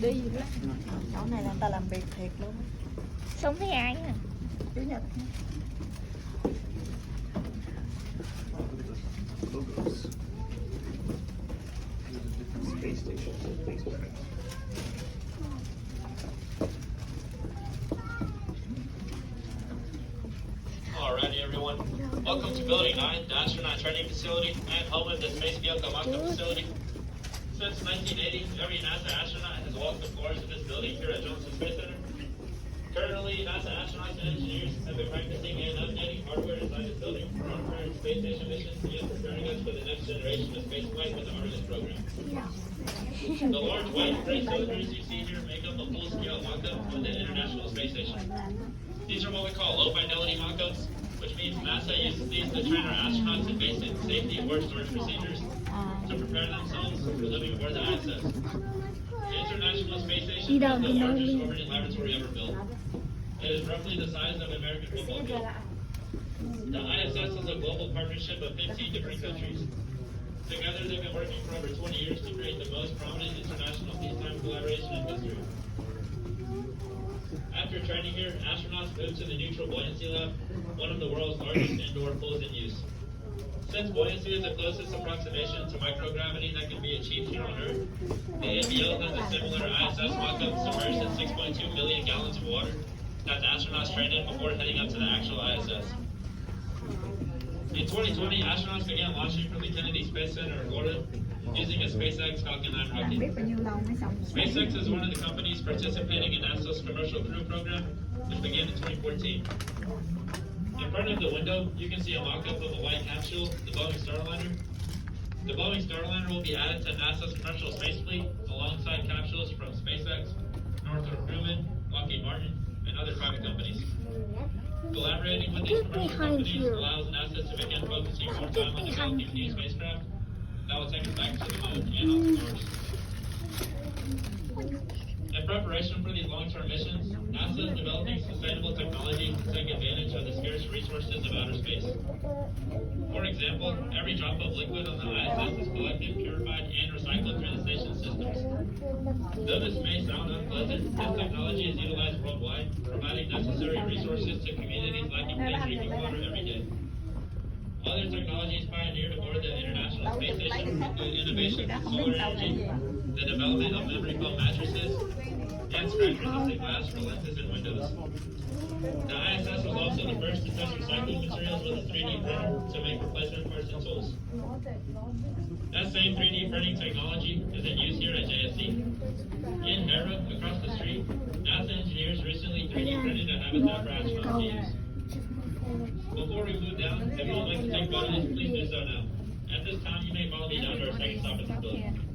Đi gì đó. Chỗ này là người ta làm việc thiệt luôn. Sống thấy ai à? Chủ nhật. Alrighty, everyone. Welcome to Building 9, the Astronaut Training Facility and home of the Space Vehicle Mock-Up Facility. Since 1980, every NASA astronaut has walked the floors of this building here at Johnson Space Center. Currently, NASA astronauts and engineers have been practicing and updating hardware inside this building for our current space station missions and preparing us for the next generation of spaceflight with the Artemis program. The large white gray cylinders you see here make up a full-scale mock-up of the International Space Station. These are what we call low-fidelity mock-ups, which means NASA uses these to train our astronauts in basic safety or storage procedures to prepare themselves for living aboard the ISS. The International Space Station is the largest orbiting laboratory ever built. It is roughly the size of an American football field. The ISS is a global partnership of 15 different countries. Together, they've been working for over 20 years to create the most prominent international peacetime collaboration in history. After training here, astronauts moved to the neutral Buoyancy Lab, one of the world's largest indoor pools in use. Since buoyancy is the closest approximation to microgravity that can be achieved here on Earth, the NBL has a similar ISS mock-up submerged in 6.2 million gallons of water that the astronauts trained in before heading up to the actual ISS. In 2020, astronauts began launching from the Kennedy Space Center in Florida using a SpaceX Falcon 9 rocket. SpaceX is one of the companies participating in NASA's Commercial Crew Program, which began in 2014. In front of the window, you can see a mock-up of a white capsule, the Boeing Starliner. The Boeing Starliner will be added to NASA's commercial space fleet alongside capsules from SpaceX, Northrop Grumman, Lockheed Martin, and other private companies. Collaborating with these commercial companies allows NASA to begin focusing more time on developing new spacecraft that will take us back to the moon and on to Mars. In preparation for these long-term missions, NASA is developing sustainable technology to take advantage of the scarce resources of outer space. For example, every drop of liquid on the ISS is collected, purified, and recycled through the station systems. Though this may sound unpleasant, this technology is utilized worldwide, providing necessary resources to communities lacking clean drinking water every day. Other technologies pioneered aboard the International Space Station include innovations in solar energy, the development of memory foam mattresses, and scratch-resistant glass for lenses and windows. The ISS was also the first to test recycled materials with a 3D printer to make replacement parts and tools. That same 3D printing technology is in use here at JSC. In Hera, across the street, NASA engineers recently 3D printed a habitat for astronauts to use. Before we move down, if you would like to take photos, please do so now. At this time, you may follow me down to our second stop at the building.